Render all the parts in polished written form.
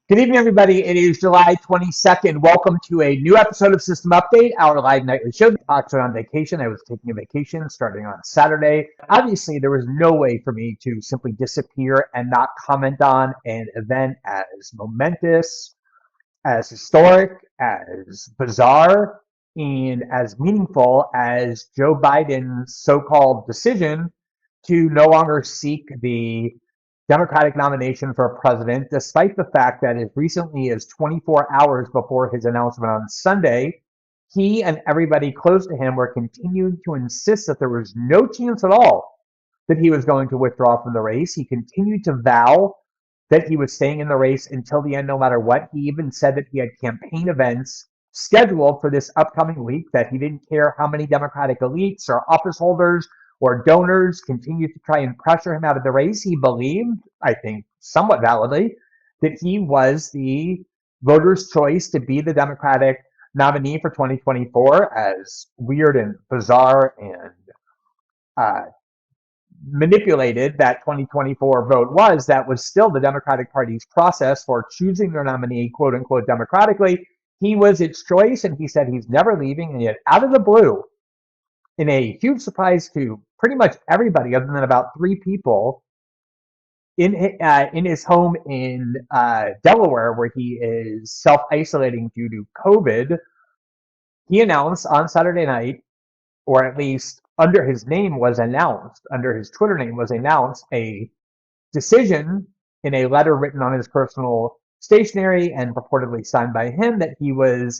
Good evening, everybody. It is July 22nd. Welcome to a new episode of System Update, our live nightly show. Fox are on vacation. I was taking a vacation starting on Saturday. Obviously, there was no way for me to simply disappear and not comment on an event as momentous, as historic, as bizarre, and as meaningful as Joe Biden's so-called decision to no longer seek the Democratic nomination for president, despite the fact that as recently as 24 hours before his announcement on Sunday, he and everybody close to him were continuing to insist that there was no chance at all that he was going to withdraw from the race. He continued to vow that he was staying in the race until the end, no matter what. He even said that he had campaign events scheduled for this upcoming week, that he didn't care how many Democratic elites or office holders or donors continued to try and pressure him out of the race. He believed, I think somewhat validly, that he was the voters' choice to be the Democratic nominee for 2024. As weird and bizarre and manipulated that 2024 vote was, that was still the Democratic Party's process for choosing their nominee, quote unquote, democratically. He was its choice, and he said he's never leaving. And yet, out of the blue, in a huge surprise to pretty much everybody other than about three people, in his home in Delaware, where he is self-isolating due to COVID, he announced on Saturday night, or at least under his name was announced, under his Twitter name was announced, a decision in a letter written on his personal stationery and purportedly signed by him, that he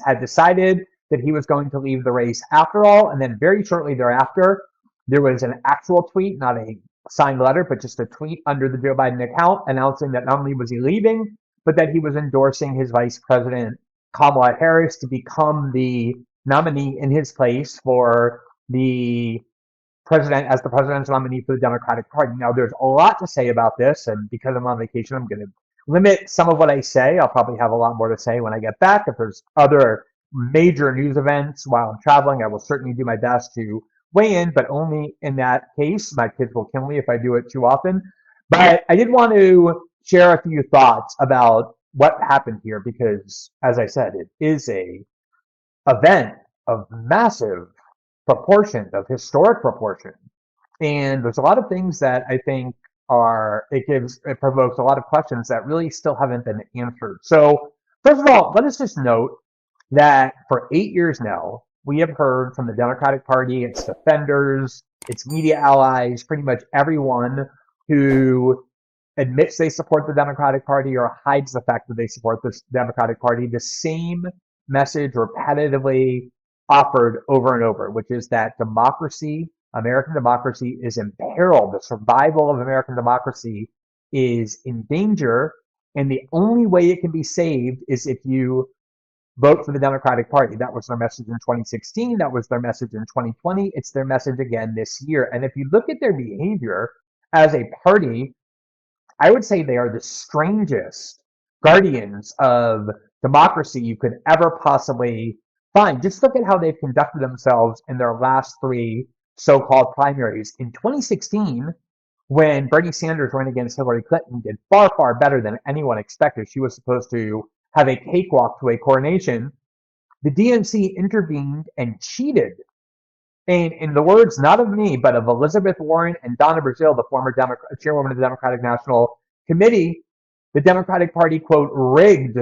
had decided that he was going to leave the race after all. And then very shortly thereafter, there was an actual tweet, not a signed letter, but just a tweet under the Joe Biden account announcing that not only was he leaving, but that he was endorsing his vice president, Kamala Harris, to become the nominee in his place for the president, as the presidential nominee for the Democratic Party. Now, there's a lot to say about this, and because I'm on vacation, I'm going to limit some of what I say. I'll probably have a lot more to say when I get back. If there's other major news events while I'm traveling, I will certainly do my best to weigh in, but only in that case. My kids will kill me if I do it too often. But I did want to share a few thoughts about what happened here, because, as I said, it is a event of massive proportion, of historic proportion. And there's a lot of things that I think it provokes a lot of questions that really still haven't been answered. So, first of all, let us just note that for 8 years now, we have heard from the Democratic Party, its defenders, its media allies, pretty much everyone who admits they support the Democratic Party or hides the fact that they support the Democratic Party, the same message repetitively offered over and over, which is that democracy, American democracy, is in peril. The survival of American democracy is in danger, and the only way it can be saved is if you vote for the Democratic Party. That was their message in 2016. That was their message in 2020. It's their message again this year. And if you look at their behavior as a party, I would say they are the strangest guardians of democracy you could ever possibly find. Just look at how they've conducted themselves in their last three so-called primaries. In 2016, when Bernie Sanders ran against Hillary Clinton, did far, far better than anyone expected. She was supposed to have a cakewalk to a coronation. The DNC intervened and cheated. And in the words not of me, but of Elizabeth Warren and Donna Brazile, the former chairwoman of the Democratic National Committee, the Democratic Party, quote, rigged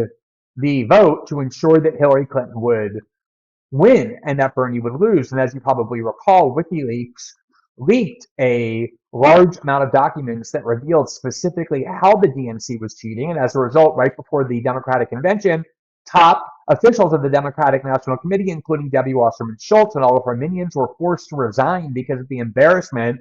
the vote to ensure that Hillary Clinton would win and that Bernie would lose. And as you probably recall, WikiLeaks leaked a large amount of documents that revealed specifically how the DNC was cheating. And as a result, right before the Democratic convention, top officials of the Democratic National Committee, including Debbie Wasserman Schultz and all of her minions, were forced to resign because of the embarrassment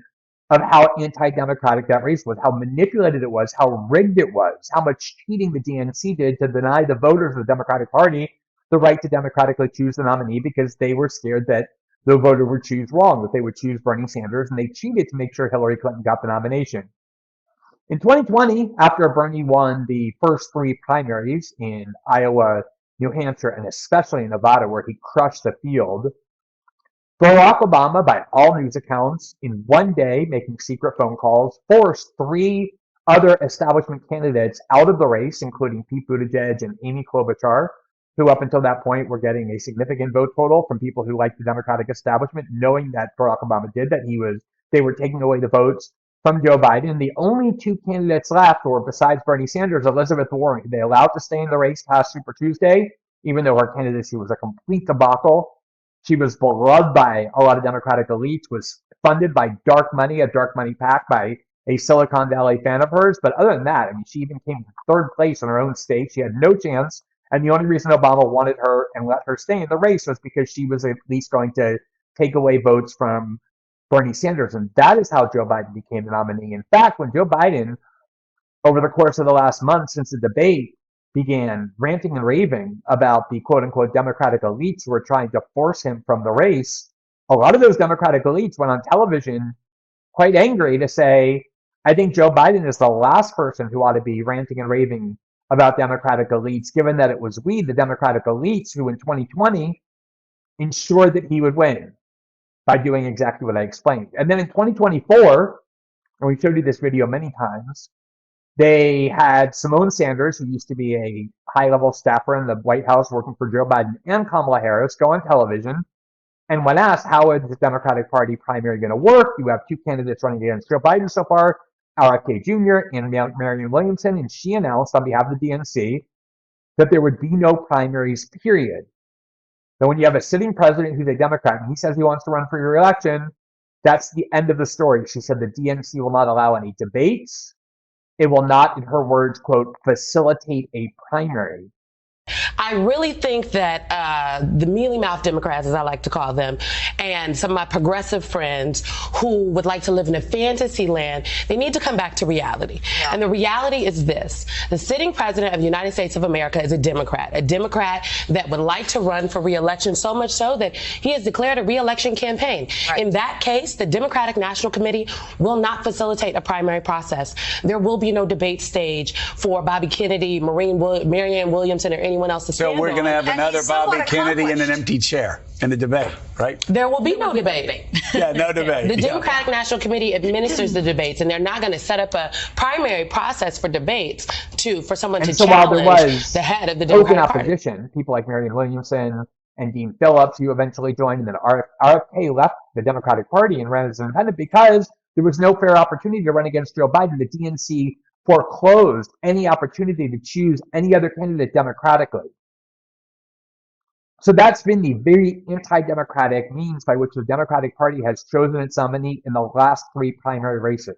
of how anti-democratic that race was, how manipulated it was, how rigged it was, how much cheating the DNC did to deny the voters of the Democratic Party the right to democratically choose the nominee, because they were scared that the voter would choose wrong, that they would choose Bernie Sanders, and they cheated to make sure Hillary Clinton got the nomination. In 2020, after Bernie won the first three primaries in Iowa, New Hampshire, and especially in Nevada, where he crushed the field, Barack Obama, by all news accounts, in one day, making secret phone calls, forced three other establishment candidates out of the race, including Pete Buttigieg and Amy Klobuchar, who up until that point were getting a significant vote total from people who liked the Democratic establishment, knowing that Barack Obama did, that they were taking away the votes from Joe Biden. The only two candidates left were, besides Bernie Sanders, Elizabeth Warren, who they allowed to stay in the race past Super Tuesday, even though her candidacy was a complete debacle. She was beloved by a lot of Democratic elites, was funded by dark money, a dark money PAC by a Silicon Valley fan of hers. But other than that, I mean, she even came to third place in her own state. She had no chance. And the only reason Obama wanted her and let her stay in the race was because she was at least going to take away votes from Bernie Sanders. And that is how Joe Biden became the nominee. In fact, when Joe Biden, over the course of the last month since the debate, began ranting and raving about the quote-unquote Democratic elites who were trying to force him from the race, a lot of those Democratic elites went on television quite angry to say, I think Joe Biden is the last person who ought to be ranting and raving about Democratic elites, given that it was we, the Democratic elites, who in 2020 ensured that he would win by doing exactly what I explained. And then in 2024, and we showed you this video many times, they had Simone Sanders, who used to be a high-level staffer in the White House working for Joe Biden, and Kamala Harris go on television. And when asked, how is the Democratic Party primary going to work? You have two candidates running against Joe Biden so far, RFK Jr. and Marianne Williamson, and she announced on behalf of the DNC that there would be no primaries, period. So when you have a sitting president who's a Democrat and he says he wants to run for re-election, that's the end of the story. She said the DNC will not allow any debates. It will not, in her words, quote, facilitate a primary. I really think that the mealy-mouthed Democrats, as I like to call them, and some of my progressive friends who would like to live in a fantasy land, they need to come back to reality. Yeah. And the reality is this. The sitting president of the United States of America is a Democrat that would like to run for re-election, so much so that he has declared a re-election campaign. Right. In that case, the Democratic National Committee will not facilitate a primary process. There will be no debate stage for Bobby Kennedy, Marianne Williamson, or anyone else to stand So we're going to have another Bobby Kennedy in an accomplished. empty chair in the debate, right? There will be no debate. Yeah, no debate. The Democratic National Committee administers the debates, and they're not going to set up a primary process for debates for someone to challenge the head of the Democratic Party. Opposition, people like Marianne Williamson and Dean Phillips, who eventually joined, and then RFK left the Democratic Party and ran as an independent because there was no fair opportunity to run against Joe Biden. The DNC foreclosed any opportunity to choose any other candidate democratically. So that's been the very anti-democratic means by which the Democratic Party has chosen its nominee in the last three primary races.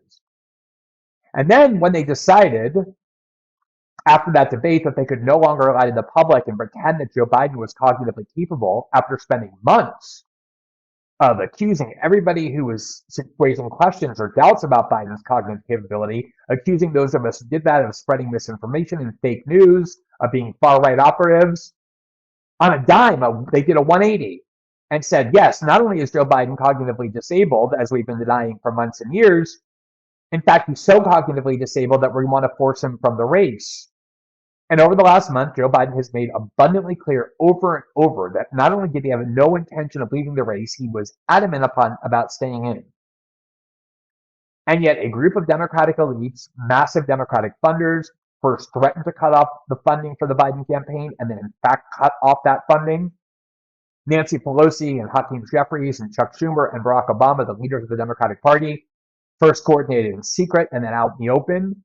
And then when they decided, after that debate, that they could no longer lie to the public and pretend that Joe Biden was cognitively capable, after spending months of accusing everybody who was raising questions or doubts about Biden's cognitive capability, accusing those of us who did that of spreading misinformation and fake news, of being far-right operatives. On a dime, they did a 180 and said, yes, not only is Joe Biden cognitively disabled, as we've been denying for months and years, in fact, he's so cognitively disabled that we want to force him from the race. And over the last month, Joe Biden has made abundantly clear over and over that not only did he have no intention of leaving the race, he was adamant about staying in. And yet a group of Democratic elites, massive Democratic funders, first threatened to cut off the funding for the Biden campaign and then in fact cut off that funding. Nancy Pelosi and Hakeem Jeffries and Chuck Schumer and Barack Obama, the leaders of the Democratic Party, first coordinated in secret and then out in the open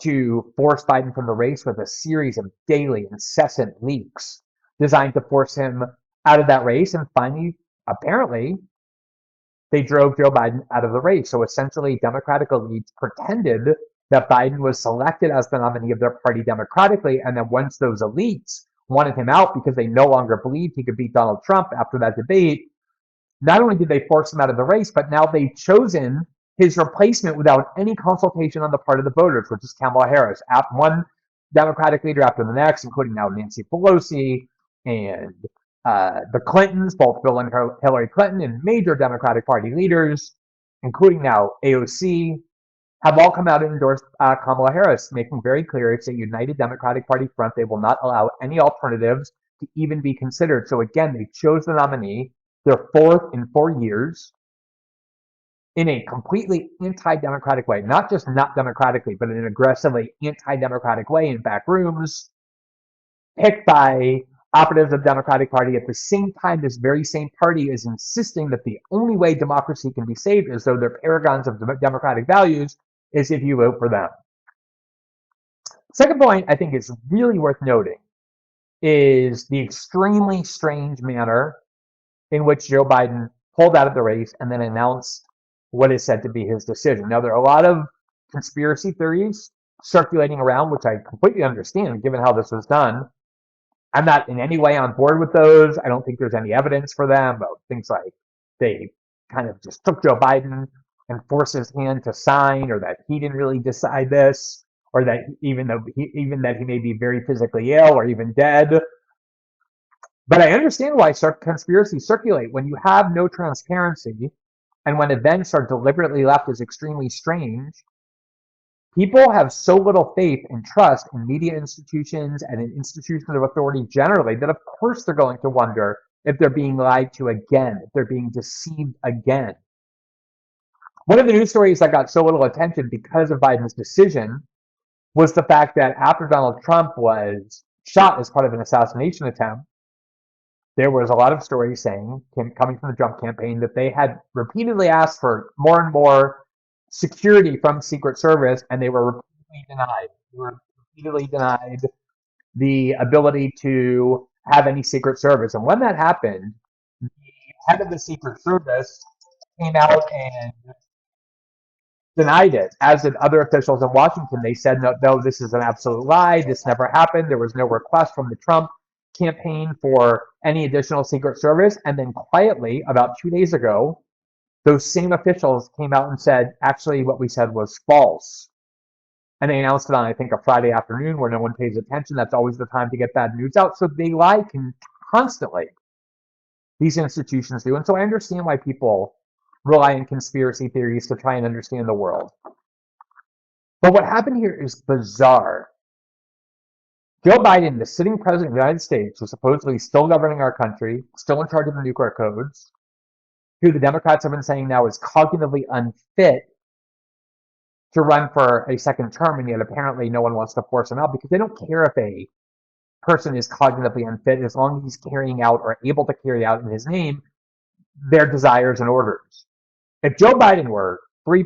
to force Biden from the race with a series of daily, incessant leaks designed to force him out of that race. And finally, apparently, they drove Joe Biden out of the race. So essentially, Democratic elites pretended that Biden was selected as the nominee of their party democratically. And then once those elites wanted him out because they no longer believed he could beat Donald Trump after that debate, not only did they force him out of the race, but now they've chosen his replacement without any consultation on the part of the voters, which is Kamala Harris. One Democratic leader after the next, including now Nancy Pelosi and the Clintons, both Bill and Hillary Clinton, and major Democratic Party leaders, including now AOC, have all come out and endorsed Kamala Harris, making very clear it's a united Democratic Party front. They will not allow any alternatives to even be considered. So again, they chose the nominee, their fourth in 4 years. in a completely anti-democratic way, not just not democratically, but in an aggressively anti-democratic way in back rooms, picked by operatives of the Democratic Party. At the same time, this very same party is insisting that the only way democracy can be saved, as though they're paragons of democratic values, is if you vote for them. Second point I think is really worth noting is the extremely strange manner in which Joe Biden pulled out of the race and then announced what is said to be his decision. Now, there are a lot of conspiracy theories circulating around, which I completely understand given how this was done. I'm not in any way on board with those. I don't think there's any evidence for them. But things like they kind of just took Joe Biden and forced his hand to sign, or that he didn't really decide this, or that even that he may be very physically ill or even dead. But I understand why conspiracies circulate. When you have no transparency and when events are deliberately left as extremely strange, people have so little faith and trust in media institutions and in institutions of authority generally that of course they're going to wonder if they're being lied to again, if they're being deceived again. One of the news stories that got so little attention because of Biden's decision was the fact that after Donald Trump was shot as part of an assassination attempt, there was a lot of stories saying, coming from the Trump campaign, that they had repeatedly asked for more and more security from Secret Service, and they were repeatedly denied. They were repeatedly denied the ability to have any Secret Service. And when that happened, the head of the Secret Service came out and denied it, as did other officials in Washington. They said, no, this is an absolute lie. This never happened. There was no request from the Trump campaign for any additional Secret Service. And then quietly, about 2 days ago, those same officials came out and said, actually, what we said was false. And they announced it on, I think, a Friday afternoon where no one pays attention. That's always the time to get bad news out. So they lie constantly. These institutions do. And so I understand why people rely on conspiracy theories to try and understand the world. But what happened here is bizarre. Joe Biden, the sitting president of the United States, was supposedly still governing our country, still in charge of the nuclear codes, who the Democrats have been saying now is cognitively unfit to run for a second term, and yet apparently no one wants to force him out because they don't care if a person is cognitively unfit as long as he's carrying out or able to carry out in his name their desires and orders. If Joe Biden were 3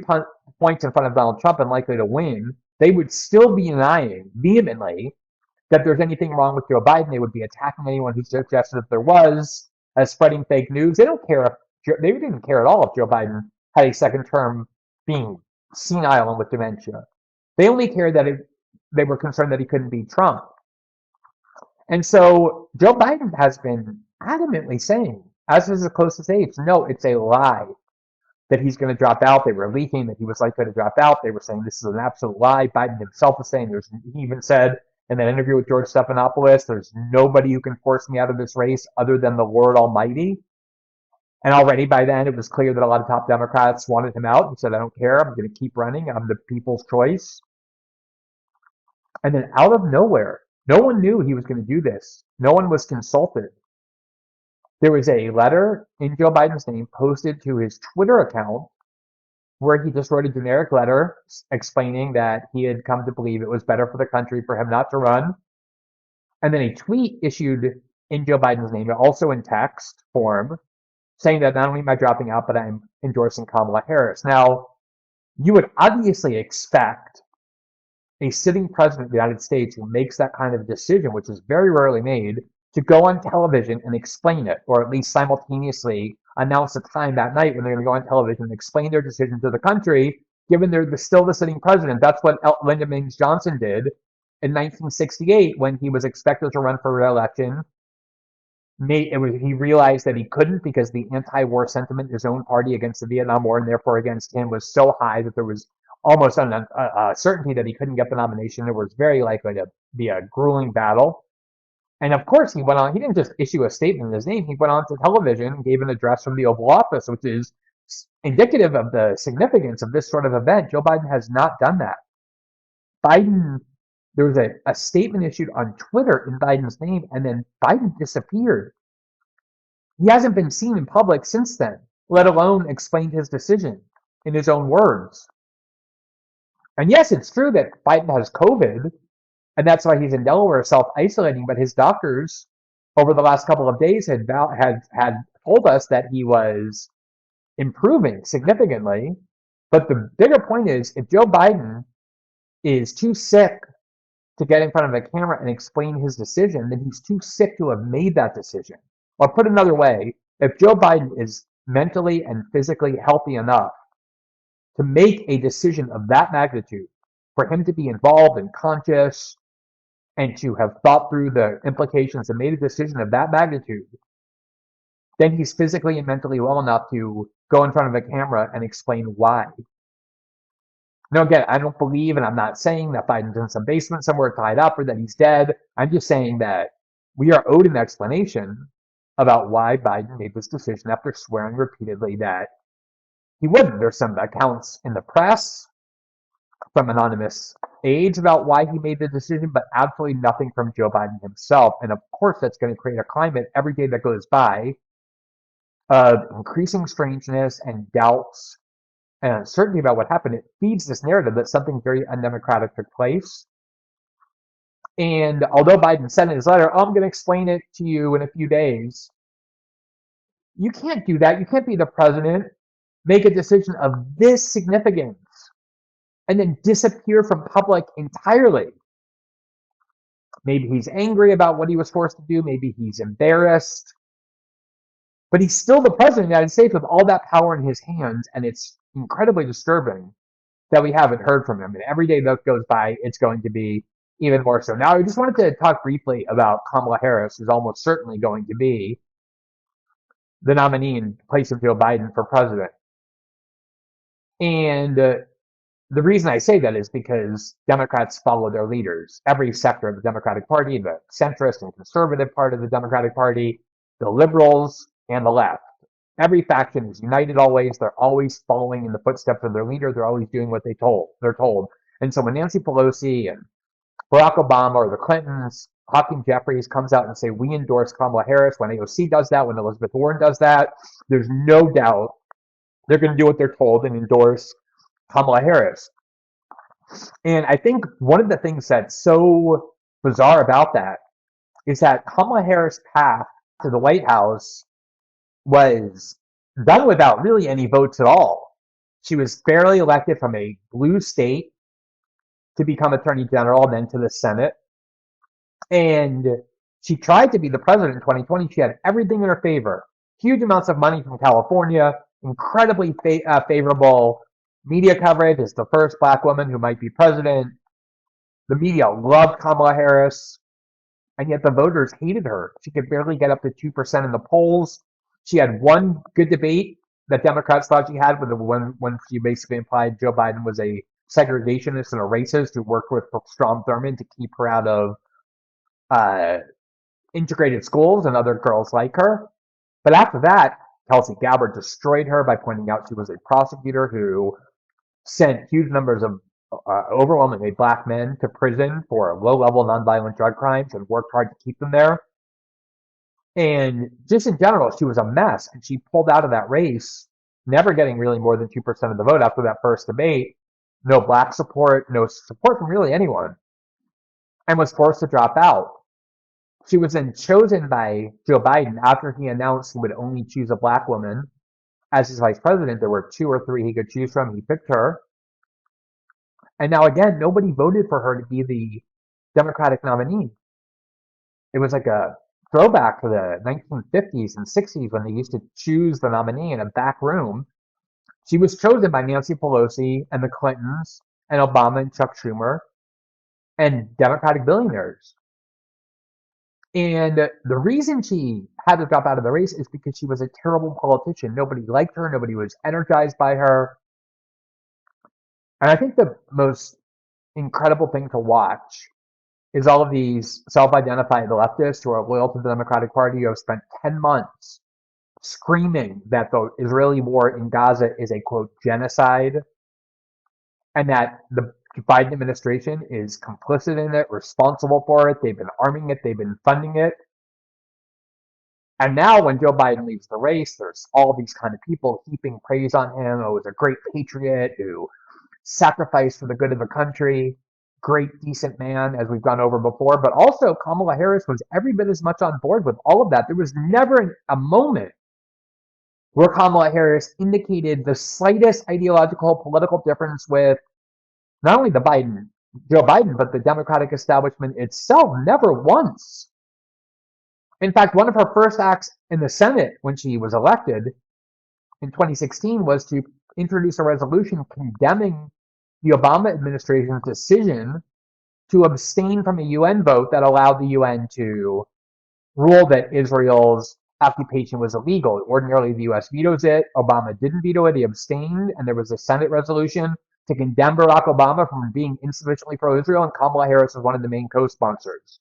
points in front of Donald Trump and likely to win, they would still be denying vehemently that there's anything wrong with Joe Biden. They would be attacking anyone who suggested that there was, as spreading fake news. They don't care they didn't care at all if Joe Biden had a second term being senile and with dementia. They only cared that they were concerned that he couldn't beat Trump. And so Joe Biden has been adamantly saying, as is his closest aides, no, it's a lie that he's going to drop out. They were leaking that he was likely to drop out. They were saying this is an absolute lie. Biden himself was saying, he even said in that interview with George Stephanopoulos, there's nobody who can force me out of this race other than the Lord Almighty. And already by then, it was clear that a lot of top Democrats wanted him out. He said, I don't care. I'm going to keep running. I'm the people's choice. And then out of nowhere, no one knew he was going to do this. No one was consulted. There was a letter in Joe Biden's name posted to his Twitter account where he just wrote a generic letter explaining that he had come to believe it was better for the country for him not to run. And then a tweet issued in Joe Biden's name, also in text form, saying that not only am I dropping out, but I'm endorsing Kamala Harris. Now, you would obviously expect a sitting president of the United States who makes that kind of decision, which is very rarely made, to go on television and explain it, or at least simultaneously announce the time that night when they're going to go on television and explain their decision to the country, given they're still the sitting president. That's what Lyndon Baines Johnson did in 1968 when he was expected to run for re-election. He realized that he couldn't because the anti-war sentiment in his own party against the Vietnam War and therefore against him was so high that there was almost a certainty that he couldn't get the nomination. It was very likely to be a grueling battle. And of course, he went on. He didn't just issue a statement in his name. He went on to television and gave an address from the Oval Office, which is indicative of the significance of this sort of event. Joe Biden has not done that. There was a statement issued on Twitter in Biden's name, and then Biden disappeared. He hasn't been seen in public since then, let alone explained his decision in his own words. And yes, it's true that Biden has COVID, and that's why he's in Delaware self-isolating, but his doctors over the last couple of days had told us that he was improving significantly. But the bigger point is, if Joe Biden is too sick to get in front of a camera and explain his decision, then he's too sick to have made that decision. Or put another way, if Joe Biden is mentally and physically healthy enough to make a decision of that magnitude, for him to be involved and conscious and to have thought through the implications and made a decision of that magnitude, then he's physically and mentally well enough to go in front of a camera and explain why. Now, again, I don't believe, and I'm not saying that Biden's in some basement somewhere tied up or that he's dead. I'm just saying that we are owed an explanation about why Biden made this decision after swearing repeatedly that he wouldn't. There's some accounts in the press from anonymous aides about why he made the decision, but absolutely nothing from Joe Biden himself. And of course, that's going to create a climate every day that goes by of increasing strangeness and doubts and uncertainty about what happened. It feeds this narrative that something very undemocratic took place. And although Biden said in his letter, I'm going to explain it to you in a few days, you can't do that. You can't be the president, make a decision of this significance, and then disappear from public entirely. Maybe he's angry about what he was forced to do. Maybe he's embarrassed. But he's still the president of the United States with all that power in his hands, and it's incredibly disturbing that we haven't heard from him. And every day that goes by, it's going to be even more so. Now, I just wanted to talk briefly about Kamala Harris, who's almost certainly going to be the nominee in place of Joe Biden for president. And the reason I say that is because Democrats follow their leaders. Every sector of the Democratic Party, the centrist and conservative part of the Democratic Party, the liberals, and the left. Every faction is united always. They're always following in the footsteps of their leader. They're always doing what they're told. And so when Nancy Pelosi and Barack Obama or the Clintons, Hakeem Jeffries comes out and say, we endorse Kamala Harris, when AOC does that, when Elizabeth Warren does that, there's no doubt they're going to do what they're told and endorse Kamala Harris. And I think one of the things that's so bizarre about that is that Kamala Harris' path to the White House was done without really any votes at all. She was barely elected from a blue state to become Attorney General, then to the Senate. And she tried to be the president in 2020. She had everything in her favor. Huge amounts of money from California, incredibly favorable media coverage as the first black woman who might be president. The media loved Kamala Harris, and yet the voters hated her. She could barely get up to 2% in the polls. She had one good debate that Democrats thought she had, with when she basically implied Joe Biden was a segregationist and a racist who worked with Strom Thurmond to keep her out of integrated schools and other girls like her. But after that, Tulsi Gabbard destroyed her by pointing out she was a prosecutor who sent huge numbers of overwhelmingly black men to prison for low-level nonviolent drug crimes and worked hard to keep them there. And just in general, she was a mess, and she pulled out of that race, never getting really more than 2% of the vote after that first debate. No black support, no support from really anyone, and was forced to drop out. She was then chosen by Joe Biden after he announced he would only choose a black woman as his vice president. There were 2 or 3 he could choose from. He picked her. And now, again, nobody voted for her to be the Democratic nominee. It was like a throwback to the 1950s and 60s when they used to choose the nominee in a back room. She was chosen by Nancy Pelosi and the Clintons and Obama and Chuck Schumer and Democratic billionaires. And the reason she had to drop out of the race is because she was a terrible politician. Nobody liked her. Nobody was energized by her. And I think the most incredible thing to watch is all of these self-identified leftists who are loyal to the Democratic Party who have spent 10 months screaming that the Israeli war in Gaza is a, quote, genocide, and that the Biden administration is complicit in it, responsible for it. They've been arming it. They've been funding it. And now when Joe Biden leaves the race, there's all these kind of people heaping praise on him. Oh, he was a great patriot who sacrificed for the good of the country. Great, decent man, as we've gone over before. But also Kamala Harris was every bit as much on board with all of that. There was never a moment where Kamala Harris indicated the slightest ideological political difference with not only Joe Biden, but the Democratic establishment itself. Never once. In fact, one of her first acts in the Senate when she was elected in 2016 was to introduce a resolution condemning the Obama administration's decision to abstain from a UN vote that allowed the UN to rule that Israel's occupation was illegal. Ordinarily, the U.S. vetoes it. Obama didn't veto it. He abstained, and there was a Senate resolution to condemn Barack Obama from being insufficiently pro-Israel, and Kamala Harris was one of the main co-sponsors.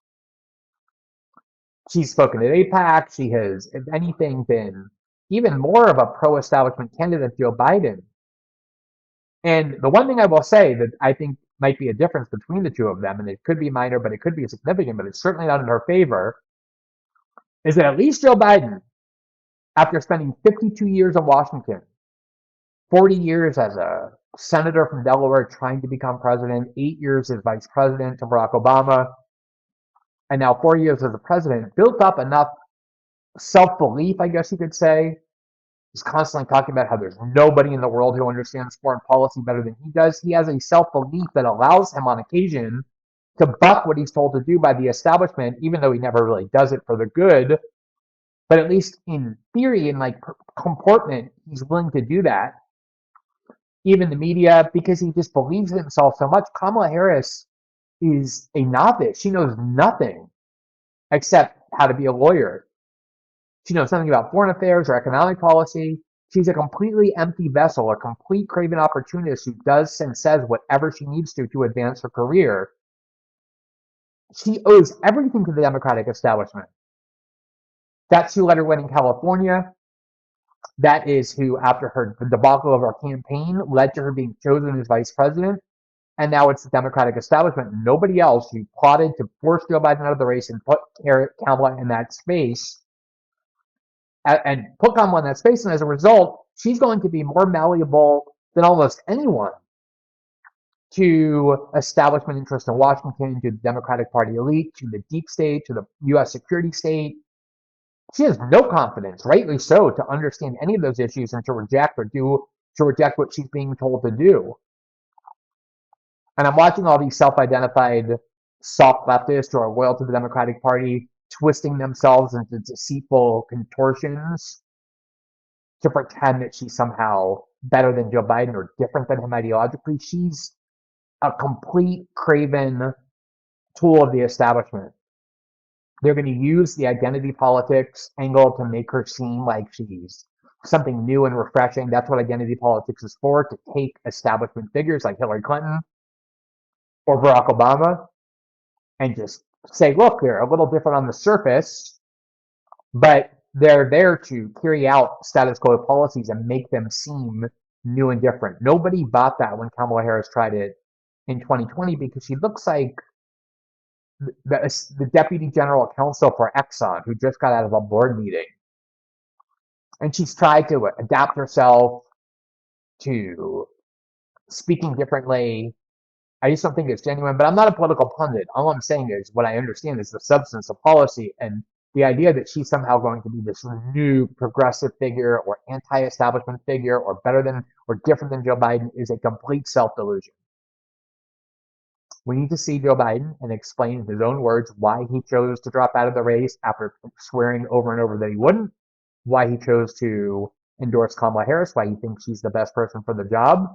She's spoken at AIPAC. She has, if anything, been even more of a pro-establishment candidate than Joe Biden. And the one thing I will say that I think might be a difference between the two of them, and it could be minor, but it could be significant, but it's certainly not in her favor, is that at least Joe Biden, after spending 52 years in Washington, 40 years as a senator from Delaware trying to become president, 8 years as vice president to Barack Obama, and now 4 years as a president, built up enough self-belief, I guess you could say. He's constantly talking about how there's nobody in the world who understands foreign policy better than he does. He has a self-belief that allows him on occasion to buck what he's told to do by the establishment, even though he never really does it for the good. But at least in theory and like comportment, he's willing to do that. Even the media, because he just believes in himself so much. Kamala Harris is a novice. She knows nothing except how to be a lawyer. She knows nothing about foreign affairs or economic policy. She's a completely empty vessel, a complete craven opportunist who does and says whatever she needs to advance her career. She owes everything to the Democratic establishment. That's who let her win in California. That is who, after her debacle of her campaign, led to her being chosen as vice president. And now it's the Democratic establishment, nobody else, who plotted to force Joe Biden out of the race and put Kamala in that space. And put Kamala in that space. And as a result, she's going to be more malleable than almost anyone to establishment interests in Washington, to the Democratic Party elite, to the deep state, to the U.S. security state. She has no confidence, rightly so, to understand any of those issues and to reject what she's being told to do. And I'm watching all these self-identified soft leftists who are loyal to the Democratic Party twisting themselves into deceitful contortions to pretend that she's somehow better than Joe Biden or different than him ideologically. She's a complete craven tool of the establishment. They're going to use the identity politics angle to make her seem like she's something new and refreshing. That's what identity politics is for, to take establishment figures like Hillary Clinton or Barack Obama and just say, look, they're a little different on the surface, but they're there to carry out status quo policies and make them seem new and different. Nobody bought that when Kamala Harris tried it in 2020 because she looks like the deputy general counsel for Exxon who just got out of a board meeting. And she's tried to adapt herself to speaking differently. I just don't think it's genuine, but I'm not a political pundit. All I'm saying is what I understand is the substance of policy, and the idea that she's somehow going to be this new progressive figure or anti-establishment figure or better than or different than Joe Biden is a complete self-delusion. We need to see Joe Biden and explain in his own words why he chose to drop out of the race after swearing over and over that he wouldn't, why he chose to endorse Kamala Harris, why he thinks she's the best person for the job.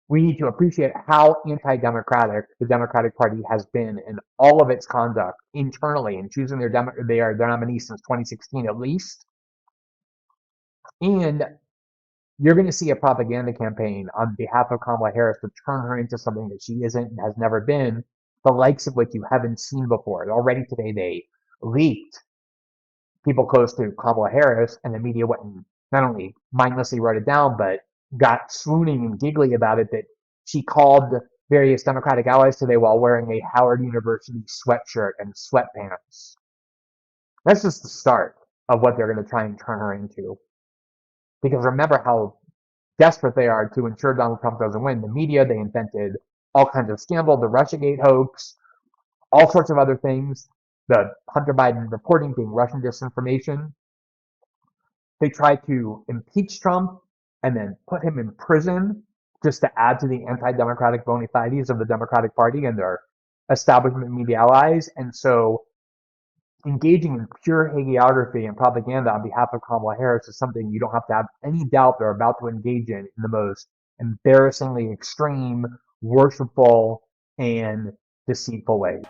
We need to appreciate how anti-democratic the Democratic Party has been in all of its conduct internally in choosing their nominee since 2016 at least. And you're going to see a propaganda campaign on behalf of Kamala Harris to turn her into something that she isn't and has never been, the likes of which you haven't seen before. Already today they leaked people close to Kamala Harris, and the media went and not only mindlessly wrote it down, but got swooning and giggly about it, that she called various Democratic allies today while wearing a Howard University sweatshirt and sweatpants. That's just the start of what they're going to try and turn her into. Because remember how desperate they are to ensure Donald Trump doesn't win. The media, they invented all kinds of scandal, the Russiagate hoax, all sorts of other things, the Hunter Biden reporting being Russian disinformation. They tried to impeach Trump and then put him in prison just to add to the anti-democratic bona fides of the Democratic Party and their establishment media allies. And so engaging in pure hagiography and propaganda on behalf of Kamala Harris is something you don't have to have any doubt they're about to engage in the most embarrassingly extreme, worshipful, and deceitful ways.